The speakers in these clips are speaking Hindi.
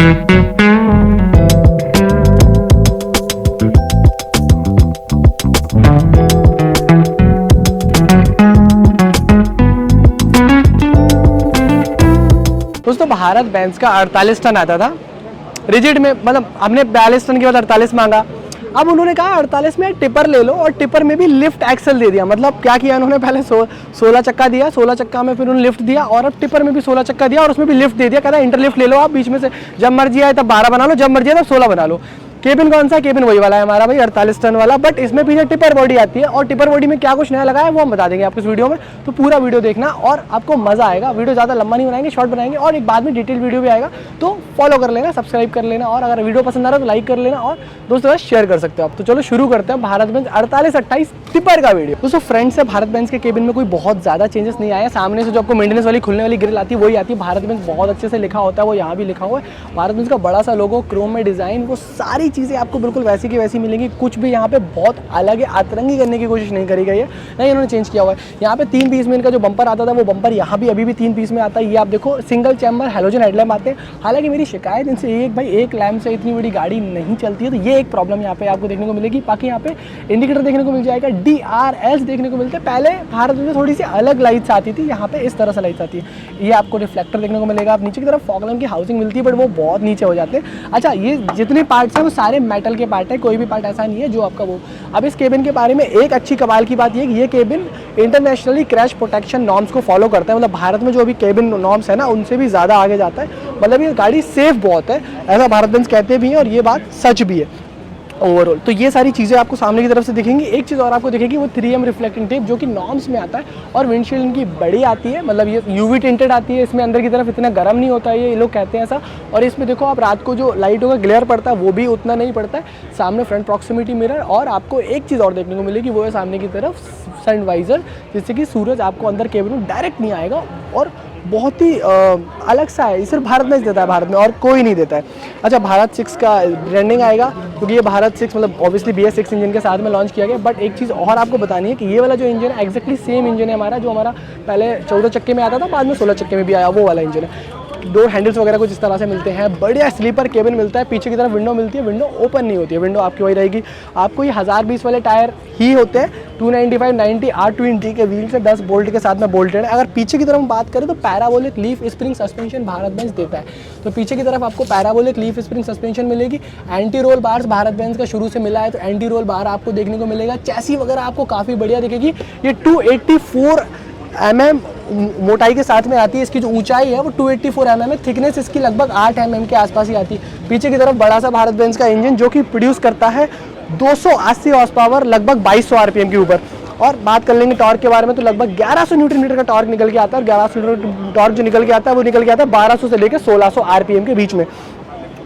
दोस्तों भारत बेंज का 48 टन आता था रिजिड में, मतलब हमने 42 टन के बाद 48 मांगा। अब उन्होंने कहा 48 में टिपर ले लो, और टिपर में भी लिफ्ट एक्सल दे दिया। मतलब क्या किया उन्होंने, पहले 16 चक्का दिया, 16 चक्का में फिर उन्होंने लिफ्ट दिया, और अब टिपर में भी 16 चक्का दिया और उसमें भी लिफ्ट दे दिया। कहता है इंटर लिफ्ट ले लो आप बीच में से, जब मर्जी आए तब 12 बना लो, जब मर्जी आए तब 16 बना लो। केबिन कौन सा, केबिन वही वाला है हमारा भाई 48 टन वाला, बट इसमें पीछे टिपर बॉडी आती है। और टिपर बॉडी में क्या कुछ नया लगा है वो हम बता देंगे आपको इस वीडियो में, तो पूरा वीडियो देखना और आपको मजा आएगा। वीडियो ज़्यादा लंबा नहीं बनाएंगे, शॉर्ट बनाएंगे, और एक बाद में डिटेल वीडियो भी आएगा, तो फॉलो कर लेना, सब्सक्राइब कर लेना, और अगर वीडियो पसंद आ रहा है तो लाइक कर लेना और दोस्तों का शेयर कर सकते हो आप। तो चलो शुरू करते हैं भारत बेंज 48-28 टिपर का वीडियो। दोस्तों फ्रंट से भारत बेंज के केबिन में कोई बहुत ज़्यादा चेंजेस नहीं आया। सामने से जो आपको मेंटेनेंस वाली खुलने वाली ग्रिल आती है वही आती है। भारत बेंज बहुत अच्छे से लिखा होता है, वो यहाँ भी लिखा हुआ है भारत बेंज का बड़ा सा लोगो, क्रोम में डिज़ाइन, वो सारी चीज़ें आपको बिल्कुल वैसी की वैसी मिलेंगी। कुछ भी यहाँ पे बहुत अलग है, अतरंगी करने की कोशिश नहीं करी गई है, नहीं इन्होंने चेंज किया हुआ है। यहाँ पे 3 पीस में इनका जो बम्पर आता था वो बम्पर यहाँ भी अभी भी 3 पीस में आता है। ये आप देखो सिंगल चैम्बर हैलोजन हेडलैम्प आते हैं। हालांकि मेरी शिकायत इनसे एक भाई, एक लैम्प से इतनी बड़ी गाड़ी नहीं चलती है, तो ये एक प्रॉब्लम यहाँ पे आपको देखने को मिलेगी। बाकी यहाँ पे इंडिकेटर देखने को मिल जाएगा, DRLs देखने को मिलते हैं। पहले भारत में थोड़ी सी अलग लाइट्स आती थी, यहाँ पे इस तरह से लाइट्स आती है। ये आपको रिफ्लेक्टर देखने को मिलेगा। आप नीचे की तरफ फॉग लैम्प की हाउसिंग मिलती है, बट वो बहुत नीचे हो जाते हैं। अच्छा, ये जितने पार्ट्स हैं वो सारे मेटल के पार्ट है, कोई भी पार्ट ऐसा नहीं है जो आपका वो। अब इस केबिन के बारे में एक अच्छी कमाल की बात ये कि ये cabin internationally crash protection norms को फॉलो करता है। मतलब भारत में जो अभी केबिन नॉर्म्स है ना, उनसे भी ज़्यादा आगे जाता है। मतलब ये गाड़ी सेफ बहुत है, ऐसा भारत बेंज कहते भी हैं, और ये बात सच भी है ओवरऑल। तो ये सारी चीज़ें आपको सामने की तरफ से दिखेंगी। एक चीज़ और आपको दिखेगी, वो 3M रिफ्लेक्टिंग टेप, जो कि नॉर्म्स में आता है, और विंडशील्ड इनकी बड़ी आती है, मतलब ये UV टिंटेड आती है। इसमें अंदर की तरफ इतना गर्म नहीं होता है, ये लोग कहते हैं ऐसा। और इसमें देखो आप रात को जो लाइटों का ग्लेयर पड़ता है वो भी उतना नहीं पड़ता है। सामने फ्रंट प्रॉक्सिमिटी मिरर, और आपको एक चीज़ और देखने को मिलेगी, वो है सामने की तरफ सनवाइजर, जिससे कि सूरज आपको अंदर केबिन में डायरेक्ट नहीं आएगा, और बहुत ही अलग सा है। ये सिर्फ भारत में देता है, भारत में और कोई नहीं देता है। अच्छा, भारत 6 का ब्रांडिंग आएगा, क्योंकि ये भारत 6 मतलब ऑब्वियसली BS6 इंजन के साथ में लॉन्च किया गया। बट एक चीज़ और आपको बतानी है कि ये वाला जो इंजन है एक्जैक्टली सेम इंजन है हमारा, जो हमारा पहले 14 चक्के में आता था, बाद में 16 चक्के में भी आया, वो वाला इंजन है। डोर हैंडल्स वगैरह कुछ इस तरह से मिलते हैं। बढ़िया स्लीपर केबिन मिलता है। पीछे की तरफ विंडो मिलती है, विंडो ओपन नहीं होती है, विंडो आपकी वही रहेगी। आपको ये 1020 वाले टायर ही होते हैं, 295/90 R20 के व्हील से 10 बोल्ट के साथ में बोल्टेड है। अगर पीछे की तरफ हम बात करें तो parabolic leaf spring suspension Bharat Benz देता है। तो पीछे की तरफ आपको पैराबोलिक लीफ स्प्रिंग सस्पेंशन मिलेगी। Anti roll bars Bharat Benz का शुरू से मिला है, तो एंटी रोल बार आपको देखने को मिलेगा। चैसी वगैरह आपको काफ़ी बढ़िया दिखेगी। ये 284 mm मोटाई के साथ में आती है। इसकी जो ऊंचाई है वो 284 mm है। थिकनेस इसकी लगभग 8 mm के आसपास ही आती है। पीछे की तरफ बड़ा सा भारत बेंज का इंजन, जो कि प्रोड्यूस करता है 280 हॉर्स पावर, लगभग 2200 RPM के ऊपर। और बात कर लेंगे टॉर्क के बारे में, तो लगभग 1100 न्यूटन मीटर का टॉर्क निकल के आता है। और 1100 न्यूटन टॉर्क जो निकल के आता है वो निकल के आता है 1200 से लेकर 1600 RPM के बीच में।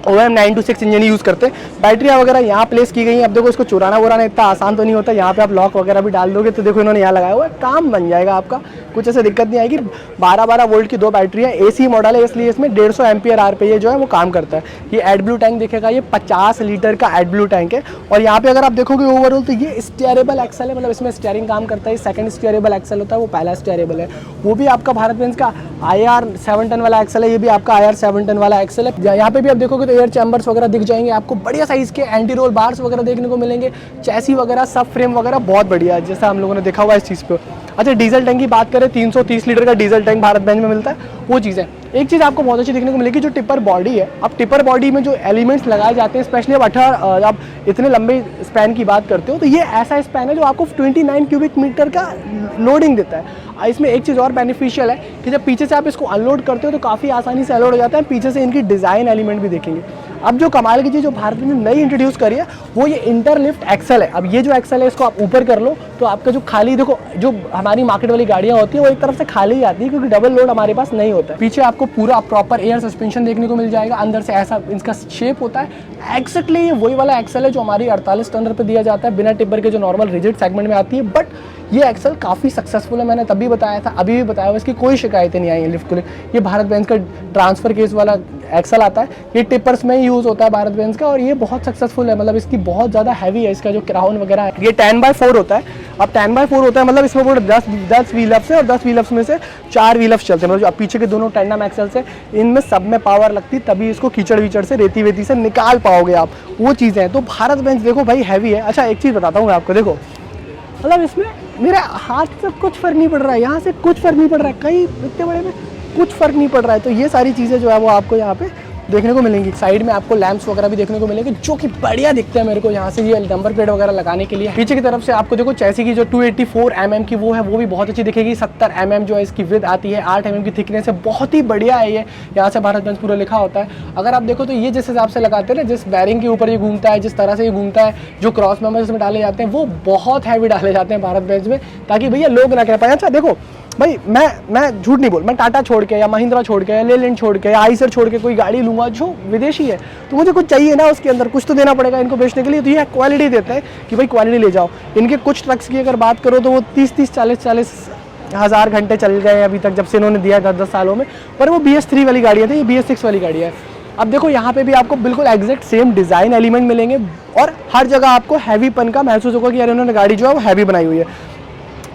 OM 926 इंजन यूज़ करते हैं। बैटरियाँ वगैरह यहाँ प्लेस की गई हैं। अब देखो इसको चुराना वुराना इतना आसान तो नहीं होता। यहाँ पे आप लॉक वगैरह भी डाल दोगे तो देखो इन्होंने यहाँ लगाया हुआ है, काम बन जाएगा आपका, कुछ ऐसे दिक्कत नहीं आएगी। 12 वोल्ट की 2 बैटरियाँ, AC मॉडल है, इसलिए इसमें 150 एम्पियर आर पे ये जो है वो काम करता है। ये एडब्लू टैंक देखेगा, ये 50 लीटर का एडब्लू टैंक है। और यहाँ पे अगर आप देखोगे ओवरऑल तो ये स्टीयरेबल एक्सल है, मतलब इसमें स्टीयरिंग काम करता है। सेकंड स्टीयरेबल एक्सल होता है, वो पहला स्टीयरेबल है, वो भी आपका भारत बेंज का IR 7 टन वाला एक्सल है। ये भी आपका IR 7 टन वाला एक्सल है। यहाँ पे भी आप देखोगे तो एयर चैम्बर्स वगैरह दिख जाएंगे आपको, बढ़िया साइज के एंटी रोल बार्स वगैरह देखने को मिलेंगे। चैसी वगैरह सब फ्रेम वगैरह बहुत बढ़िया है, जैसा हम लोगों ने देखा हुआ इस चीज़ पे। अच्छा, डीजल टैंक की बात करें, 330 लीटर का डीजल टैंक भारत बेंज में मिलता है, वो चीज़ है। एक चीज़ आपको बहुत अच्छी देखने को मिलेगी, जो टिपर बॉडी है। अब टिपर बॉडी में जो एलिमेंट्स लगाए जाते हैं, स्पेशली अब 18 आप इतने लंबे स्पैन की बात करते हो, तो ये ऐसा स्पैन है जो आपको 29 क्यूबिक मीटर का लोडिंग देता है। इसमें एक चीज़ और बेनिफिशियल है कि जब पीछे से आप इसको अनलोड करते हो तो काफ़ी आसानी से अनलोड हो जाता है। पीछे से इनकी डिज़ाइन एलिमेंट भी देखेंगे। अब जो कमाल की चीज़ जो भारत ने नई इंट्रोड्यूस करी है वो ये इंटरलिफ्ट एक्सल है। अब ये जो एक्सल है इसको आप ऊपर कर लो तो आपका जो खाली, देखो जो हमारी मार्केट वाली गाड़ियाँ होती है वो एक तरफ से खाली ही आती है, क्योंकि डबल लोड हमारे पास नहीं होता है। पीछे आपको पूरा प्रॉपर एयर सस्पेंशन देखने को मिल जाएगा। अंदर से ऐसा इसका शेप होता है। एक्जैक्टली ये वही वाला एक्सल है जो हमारी 48 टन पर दिया जाता है, बिना टिब्बर के, जो नॉर्मल रिजिड सेगमेंट में आती है। बट ये एक्सेल काफ़ी सक्सेसफुल है, मैंने तभी बताया था, अभी भी बताया, इसकी कोई शिकायतें नहीं आई हैं लिफ्ट को लेकर। ये भारत बेंज का ट्रांसफ़र केस वाला एक्सेल आता है, ये टिपर्स में ही यूज़ होता है भारत बेंज का, और ये बहुत सक्सेसफुल है, मतलब इसकी बहुत ज़्यादा हैवी है, इसका जो क्राउन वगैरह है। ये 10/4 होता है। अब 10/4 होता है मतलब इसमें पूरे 10 व्हील अप्स है, और 10 व्हील अप्स में से 4 व्हील अप्स चलते हैं, मतलब जो पीछे के दोनों टेंडम एक्सेल्स है इनमें सब में पावर लगती, तभी इसको कीचड़ वीचड़ से, रेती वेती से निकाल पाओगे आप, वो चीज़ें हैं। तो भारत बेंच देखो भाई हैवी है। अच्छा एक चीज़ बताता हूँ मैं आपको, देखो मतलब इसमें मेरे हाथ से कुछ फ़र्क नहीं पड़ रहा है, यहाँ से कुछ फ़र्क नहीं पड़ रहा है, कहीं इतने बड़े में कुछ फ़र्क नहीं पड़ रहा है। तो ये सारी चीज़ें जो है वो आपको यहाँ पे देखने को मिलेंगी। साइड में आपको लैंप्स वगैरह भी देखने को मिलेंगे जो कि बढ़िया दिखते हैं मेरे को, यहाँ से ये नंबर प्लेट वगैरह लगाने के लिए। पीछे की तरफ से आपको देखो चैसी की जो 284 mm की वो है, वो भी बहुत अच्छी दिखेगी। 70 mm जो है इसकी विड्थ आती है, 8 mm की थिकनेस है, बहुत ही बढ़िया है ये। यहाँ से भारत बेंच पूरा लिखा होता है। अगर आप देखो तो ये जिस हिसाब से लगाते हैं ना, जिस बैरिंग के ऊपर ये घूमता है, जिस तरह से ये घूमता है, जो क्रॉस मेंबर्स इसमें डाले जाते हैं वो बहुत हैवी डाले जाते हैं भारत बेंच में, ताकि भैया लोग ना कह पाए। अच्छा देखो भाई मैं झूठ नहीं बोल, मैं टाटा छोड़ के या महिंद्रा छोड़ के या लेलैंड छोड़ के या आइसर छोड़ के कोई गाड़ी लूँगा जो विदेशी है, तो मुझे कुछ चाहिए ना, उसके अंदर कुछ तो देना पड़ेगा इनको बेचने के लिए। तो ये क्वालिटी देते हैं कि भाई क्वालिटी ले जाओ। इनके कुछ ट्रक्स की अगर बात करो तो वो 30-30, 40-40 हज़ार घंटे चल गए अभी तक, जब से इन्होंने दिया 10-10 सालों में। पर वो BS3 वाली गाड़ियाँ थी, ये BS6 वाली गाड़ी है। अब देखो यहाँ पे भी आपको बिल्कुल एग्जैक्ट सेम डिज़ाइन एलिमेंट मिलेंगे, और हर जगह आपको हैवीपन का महसूस होगा कि यार इन्होंने गाड़ी जो है वो हैवी बनाई हुई है।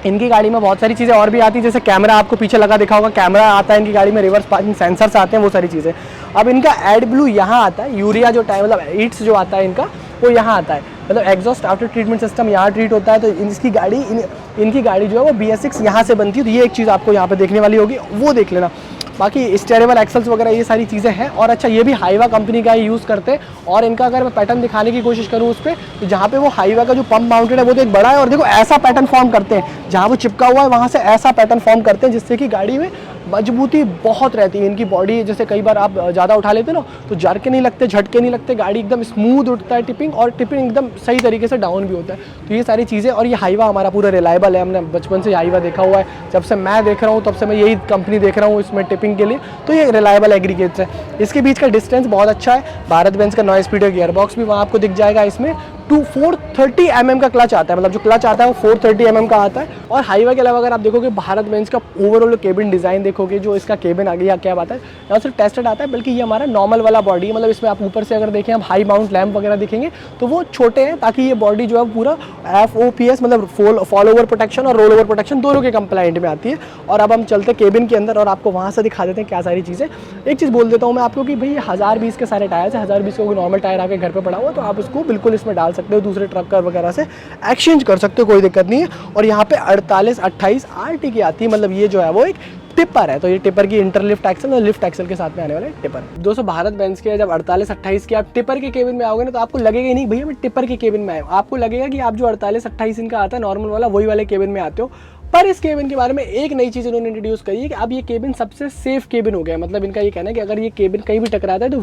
इनकी गाड़ी में बहुत सारी चीज़ें और भी आती है, जैसे कैमरा आपको पीछे लगा दिखा होगा, कैमरा आता है इनकी गाड़ी में, रिवर्स पार्किंग सेंसर्स आते हैं, वो सारी चीज़ें। अब इनका एड ब्लू यहाँ आता है, यूरिया जो टाइम मतलब ईट्स जो आता है इनका, वो यहाँ आता है, मतलब एग्जॉस्ट आफ्टर ट्रीटमेंट सिस्टम यहाँ ट्रीट होता है। तो इनकी गाड़ी जो है वो BS6 यहाँ से बनती है। तो ये एक चीज़ आपको यहाँ पर देखने वाली होगी, वो देख लेना। बाकी स्टेरेबल एक्सेल्स वगैरह ये सारी चीज़ें हैं। और अच्छा ये भी हाईवा कंपनी का ही यूज़ करते हैं, और इनका अगर मैं पैटर्न दिखाने की कोशिश करूँ उस पर, तो जहाँ पे वो हाईवा का जो पंप माउंटेड है वो तो एक बड़ा है, और देखो ऐसा पैटर्न फॉर्म करते हैं, जहाँ वो चिपका हुआ है वहाँ से ऐसा पैटर्न फॉर्म करते हैं, जिससे कि गाड़ी में मजबूती बहुत रहती है। इनकी बॉडी जैसे कई बार आप ज़्यादा उठा लेते हो ना, तो झटके नहीं लगते, झटके नहीं लगते, गाड़ी एकदम स्मूथ उठता है टिपिंग, और टिपिंग एकदम सही तरीके से डाउन भी होता है। तो ये सारी चीज़ें, और ये हाईवा हमारा पूरा रिलायबल है, हमने बचपन से हाईवा देखा हुआ है, जब से मैं देख रहा हूँ तब से मैं यही कंपनी देख रहा हूँ इसमें टिपिंग के लिए। तो ये रिलायबल एग्रीगेट्स है। इसके बीच का डिस्टेंस बहुत अच्छा है। भारत बेंज का 9 स्पीड गियर बॉक्स भी वहाँ आपको दिख जाएगा। इसमें 430 mm का क्लच आता है, मतलब जो क्लच आता है वो 430 mm का आता है। और हाईवा के अलावा अगर आप देखोगे भारत बेंज का ओवरऑल केबिन डिज़ाइन देखोगे, जो इसका केबिन आ गया क्या बात है, यहाँ सिर्फ टेस्टेड आता है, बल्कि ये हमारा नॉर्मल वाला बॉडी है। मतलब इसमें आप ऊपर से अगर देखें, हम हाई माउंट लैम्प वगैरह दिखेंगे तो वो छोटे हैं, ताकि ये बॉडी जो है पूरा FOPS मतलब फॉल ओवर प्रोटेक्शन और रोल ओवर प्रोटेक्शन दोनों के कंप्लाइंट में आती है। और अब हम चलते केबिन के अंदर और आपको वहाँ से दिखा देते हैं क्या सारी चीज़ें। एक चीज़ बोल देता हूँ मैं आपको कि भाई 1020 के सारे टायर है, 1020 का कोई नॉर्मल टायर आपके घर पर पड़ा हुआ, तो आप उसको बिल्कुल इसमें डाल सकते हो, दूसरे ट्रक वगैरह से एक्सचेंज कर सकते हो, कोई दिक्कत नहीं है। और यहाँ पे 48-28 RT की आती है, मतलब ये जो है वो एक टिपर है। तो ये टिपर की इंटरलिफ्ट एक्सल और लिफ्ट एक्सल के साथ में आने वाले टिपर। दोस्तों भारत बेंज के जब 48-28 के आप टिपर के केबिन में आओगे ना, तो आपको लगेगा ही नहीं भैया मैं टिपर के केबिन में आया हूं। आपको लगेगा कि आप जो 48-28 इनका आता है नॉर्मल वाला, वही वाले केबिन में आते हो। पर इस केबिन के बारे में एक नई चीज़ इन्होंने इंट्रोड्यूस करी है कि अब ये केबिन सबसे सेफ केबिन हो गया है। मतलब इनका ये कहना है कि अगर ये केबिन कहीं भी टकराता है तो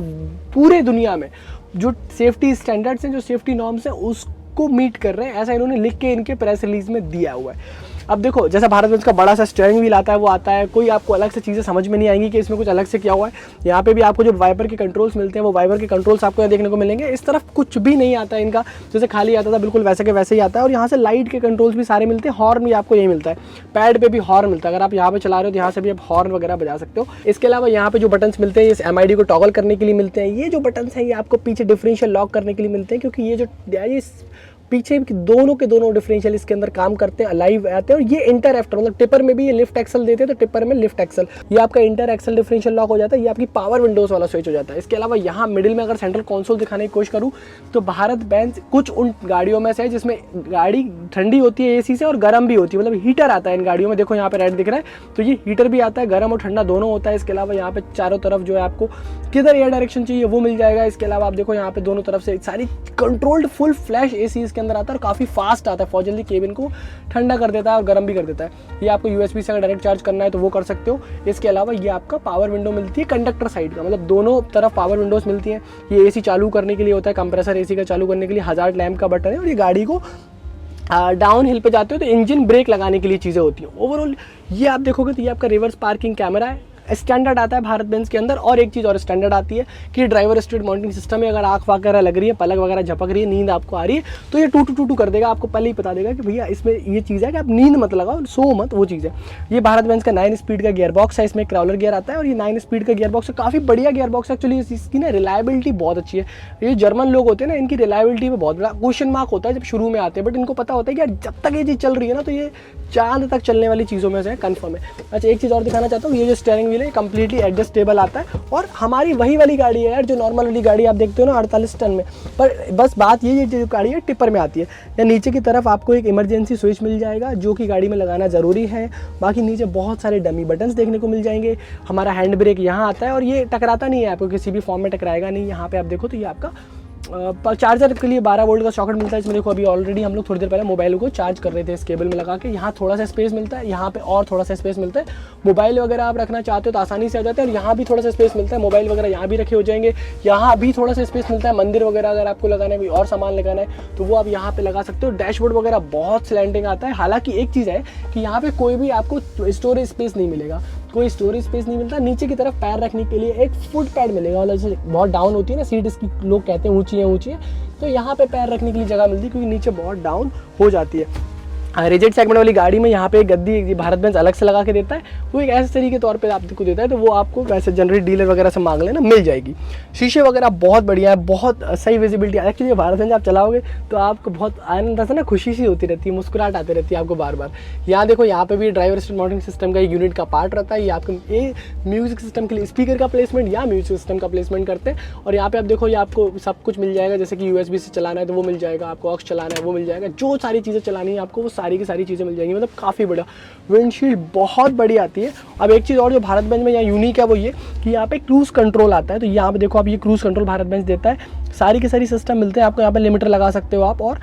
पूरे दुनिया में जो सेफ्टी स्टैंडर्ड्स हैं, जो सेफ्टी नॉर्म्स हैं, उसको मीट कर रहे हैं, ऐसा इन्होंने लिख के इनके प्रेस रिलीज में दिया हुआ है। अब देखो जैसा भारत बेंज का बड़ा सा स्टीयरिंग व्हील आता है वो आता है, कोई आपको अलग से चीज़ें समझ में नहीं आएंगी कि इसमें कुछ अलग से क्या हुआ है। यहाँ पे भी आपको जो वाइपर के कंट्रोल्स मिलते हैं वो वाइपर के कंट्रोल्स आपको यहाँ देखने को मिलेंगे। इस तरफ कुछ भी नहीं आता है इनका, जैसे खाली आता था बिल्कुल वैसे के वैसे ही आता है। और यहाँ से लाइट के कंट्रोल्स भी सारे मिलते हैं, हॉर्न भी आपको यही मिलता है, पैड पे भी हॉर्न मिलता है। अगर आप यहाँ पे चला रहे हो तो यहाँ से भी आप हॉर्न वगैरह बजा सकते हो। इसके अलावा यहाँ पे जो बटन्स मिलते हैं इस MID को टॉगल करने के लिए मिलते हैं। ये जो बटन्स हैं ये आपको पीछे डिफरेंशियल लॉक करने के लिए मिलते हैं, क्योंकि ये जो पीछे दोनों के दोनों डिफरेंशियल इसके अंदर काम करते हैं, अलाइव आते हैं। और ये इंटर एफ्टर मतलब टिपर में भी ये लिफ्ट एक्सल देते हैं, तो टिपर में लिफ्ट एक्सल, ये आपका इंटर एक्सल डिफरेंशियल लॉक हो जाता है, ये आपकी पावर विंडोज वाला स्विच हो जाता है। इसके अलावा यहाँ मिडिल में अगर सेंट्रल कंसोल दिखाने की कोशिश करूँ तो भारत बेंज कुछ उन गाड़ियों में से है जिसमें गाड़ी ठंडी होती है AC से और गर्म भी होती है, मतलब हीटर आता है इन गाड़ियों में। देखो यहाँ पे रेड दिख रहा है, तो ये हीटर भी आता है, गर्म और ठंडा दोनों होता है। इसके अलावा यहाँ पे चारों तरफ जो है आपको किधर एयर डायरेक्शन चाहिए वो मिल जाएगा। इसके अलावा आप देखो यहाँ पे दोनों तरफ से सारी कंट्रोल्ड फुल फ्लैश AC इसके अंदर आता है और काफ़ी फास्ट आता है, फॉर जल्दी केबिन को ठंडा कर देता है और गर्म भी कर देता है। ये आपको USB से अगर डायरेक्ट चार्ज करना है तो वो कर सकते हो। इसके अलावा ये आपका पावर विंडो मिलती है कंडक्टर साइड का, मतलब दोनों तरफ पावर विंडोज मिलती हैं। ये AC चालू करने के लिए होता है, कंप्रेसर AC का चालू करने के लिए हजार्ड लैम्प का बटन है। और ये गाड़ी को डाउन हिल पे जाते हो तो इंजन ब्रेक लगाने के लिए चीज़ें होती हैं। ओवरऑल ये आप देखोगे तो ये आपका रिवर्स पार्किंग कैमरा है, स्टैंडर्ड आता है भारत बेंज के अंदर। और एक चीज़ और स्टैंडर्ड आती है कि ड्राइवर स्ट्रीट माउंटिंग सिस्टम है, अगर आँख वगैरह लग रही है, पलक वगैरह झपक रही है, नींद आपको आ रही है, तो ये टू टू कर देगा, आपको पहले ही बता देगा कि भैया इसमें ये चीज़ है कि आप नींद मत लगाओ, सो मत, वो चीज़ है। ये भारत बेंज का 9 स्पीड का गियर बॉक्स है, इसमें क्राउलर गियर आता है और ये 9 स्पीड का गियर बॉक्स है, काफ़ी बढ़िया गियर बॉक्स है। एक्चुअली इसकी ना रिलायबिलिटी बहुत अच्छी है। ये जर्मन लोग होते हैं ना, इनकी रिलायबिलिटी में बहुत बड़ा क्वेश्चन मार्क होता है जब शुरू में आते हैं, बट इनको पता होता है कि यार जब तक ये चीज़ चल रही है ना, तो ये चांद तक चलने वाली चीज़ों में से कंफर्म है। अच्छा, एक चीज़ और दिखाना चाहता हूँ, ये जो स्टीयरिंग व्हील है कंप्लीटली एडजस्टेबल आता है और हमारी वही वाली गाड़ी है यार जो नॉर्मल वाली गाड़ी आप देखते हो ना 48 टन में। पर बस बात ये जो गाड़ी है टिपर में आती है, या नीचे की तरफ आपको एक इमरजेंसी स्विच मिल जाएगा जो कि गाड़ी में लगाना ज़रूरी है। बाकी नीचे बहुत सारे डमी बटन्स देखने को मिल जाएंगे। हमारा हैंड ब्रेक यहाँ आता है और ये टकराता नहीं है, आपको किसी भी फॉर्म में टकराएगा नहीं। यहाँ पे आप देखो तो ये आपका चार्जर के लिए 12 वोल्ट का सॉकेट मिलता है इसमें। देखो अभी ऑलरेडी हम लोग थोड़ी देर पहले मोबाइल को चार्ज कर रहे थे इस केबल में लगा के। यहाँ थोड़ा सा स्पेस मिलता है, यहाँ पे और थोड़ा सा स्पेस मिलता है। मोबाइल वगैरह आप रखना चाहते हो तो आसानी से आ जाता है। और यहाँ भी थोड़ा सा स्पेस मिलता है, मोबाइल वगैरह यहाँ भी रखे हो जाएंगे। यहाँ भी थोड़ा सा स्पेस मिलता है, मंदिर वगैरह अगर आपको लगाना है, कोई और सामान लगाना है तो वो आप यहाँ पे लगा सकते हो। डैशबोर्ड वगैरह बहुत स्लैंडिंग आता है। हालांकि एक चीज़ है कि यहाँ पे कोई भी आपको स्टोरेज स्पेस नहीं मिलेगा, कोई स्टोरेज स्पेस नहीं मिलता। नीचे की तरफ पैर रखने के लिए एक फुट पैड मिलेगा, मतलब जैसे बहुत डाउन होती है ना सीट, इसकी लोग कहते हैं ऊंची है, तो यहाँ पे पैर रखने के लिए जगह मिलती है क्योंकि नीचे बहुत डाउन हो जाती है। रिजिड सेगमेंट वाली गाड़ी में यहाँ पे एक गद्दी भारत बेंज अलग से लगा के देता है, वो एक ऐसे तरीके के तौर पे आपको देता है, तो वो आपको वैसे जनरली डीलर वगैरह से मांग लेना मिल जाएगी। शीशे वगैरह बहुत बढ़िया है, बहुत सही विजिबिलिटी है। एक्चुअली भारत बेंज आप चलाओगे तो आपको बहुत आनंद से ना खुशी सी होती रहती है, मुस्कुराहट आती रहती है आपको बार बार। यहाँ देखो यहाँ पे भी ड्राइवर स्ट्रीट माउंटिंग सिस्टम का एक यूनिट का पार्ट रहता है। ये आपको ये म्यूजिक सिस्टम के लिए स्पीकर का प्लेसमेंट या म्यूजिक सिस्टम का प्लेसमेंट करते हैं। और यहाँ पे आप देखो ये आपको सब कुछ मिल जाएगा, जैसे कि USB से चलाना है तो वो मिल जाएगा, आपको ऑक्स चलाना है वो मिल जाएगा, जो सारी चीज़ें चलानी है आपको वो सारी की सारी चीज़ें मिल जाएंगी। मतलब काफ़ी बड़ा विंडशील्ड बहुत बड़ी आती है। अब एक चीज़ और जो भारत बेंज में यहाँ यूनिक है वो ये कि यहाँ पे क्रूज़ कंट्रोल आता है। तो यहाँ पे देखो आप ये क्रूज़ कंट्रोल भारत बेंज देता है, सारी की सारी सिस्टम मिलते हैं आपको। यहाँ पे लिमिटर लगा सकते हो आप और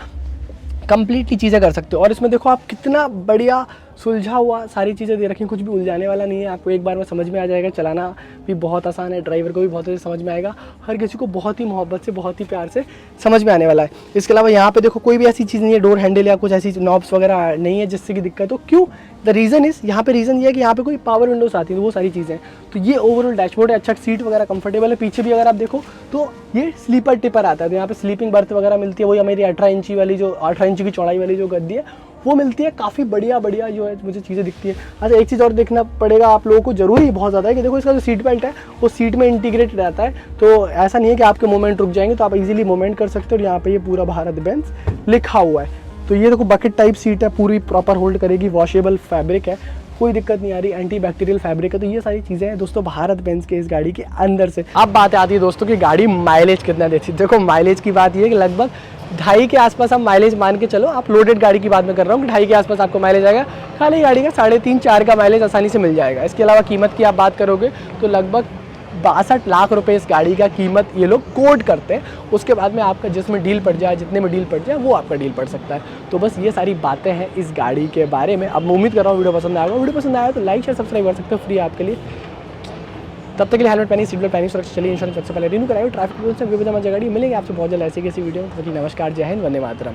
कंप्लीटली चीज़ें कर सकते हो। और इसमें देखो आप कितना बढ़िया सुलझा हुआ सारी चीज़ें दे रखी हैं, कुछ भी उलझाने वाला नहीं है। आपको एक बार में समझ में आ जाएगा, चलाना भी बहुत आसान है, ड्राइवर को भी बहुत अच्छे से समझ में आएगा, हर किसी को बहुत ही मोहब्बत से बहुत ही प्यार से समझ में आने वाला है। इसके अलावा यहाँ पे देखो कोई भी ऐसी चीज़ नहीं है, डोर हैंडल या कुछ ऐसी नॉब्स वगैरह नहीं है जिससे कि दिक्कत हो। क्यों? द रीज़न इज़ यहाँ पे रीज़न ये है कि यहाँ पे कोई पावर विंडोज आती है, तो वो सारी चीज़ें। तो ये ओवरऑल डैशबोर्ड है, अच्छा सीट वगैरह कंफर्टेबल है। पीछे भी अगर आप देखो तो ये स्लीपर टिपर आता है, तो यहाँ पे स्लीपिंग बर्थ वगैरह मिलती है। वही हमारी 18 इंची वाली जो 18 इंची की चौड़ाई वाली जो गद्दी है वो मिलती है। काफ़ी बढ़िया जो है मुझे चीज़ें दिखती है। अच्छा, एक चीज़ और देखना पड़ेगा आप लोगों को, ज़रूरी बहुत ज़्यादा है कि देखो इसका जो सीट बेल्ट है वो सीट में इंटीग्रेटेड रहता है, तो ऐसा नहीं है कि आपके मोमेंट रुक जाएंगे, तो आप इजीली मोमेंट कर सकते हो। और यहाँ पे ये पूरा भारत बेंज लिखा हुआ है। तो ये देखो बकेट टाइप सीट है, पूरी प्रॉपर होल्ड करेगी, वॉशेबल फैब्रिक है, कोई दिक्कत नहीं आ रही, एंटी बैक्टीरियल फैब्रिक है। तो ये सारी चीज़ें हैं दोस्तों भारत बेंज के इस गाड़ी के अंदर से। अब बात आती है दोस्तों कि गाड़ी माइलेज कितना देती है। देखो माइलेज की बात ये है कि लगभग 2.5 के आसपास आप माइलेज मान के चलो। आप लोडेड गाड़ी की बात मैं कर रहा हूँ कि 2.5 के आसपास आपको माइलेज आएगा। खाली गाड़ी का 3.5-4 का माइलेज आसानी से मिल जाएगा। इसके अलावा कीमत की आप बात करोगे तो लगभग 62 लाख रुपए इस गाड़ी का कीमत ये लोग कोट करते हैं। उसके बाद में आपका जिसमें डील पड़ जाए, जितने में डील पड़ जाए वो आपका डील पड़ सकता है। तो बस ये सारी बातें हैं इस गाड़ी के बारे में। अब मैं उम्मीद कर रहा हूँ वीडियो पसंद आएगा। वीडियो पसंद आया तो लाइक शेयर सब्सक्राइब कर सकते हो, फ्री आपके लिए। तब तक के लिए हेलमेट पहनी, सीट बेल्ट पहनी, सुरक्षा चलिए, इंश्योरेंस सबसे पहले रिन्यू कराइए, ट्रैफिक रूल्स से विविध गाड़ी। मिलेंगे आपसे बहुत जल्द ऐसी वीडियो में। नमस्कार, जय हिंद, वंदे मातरम।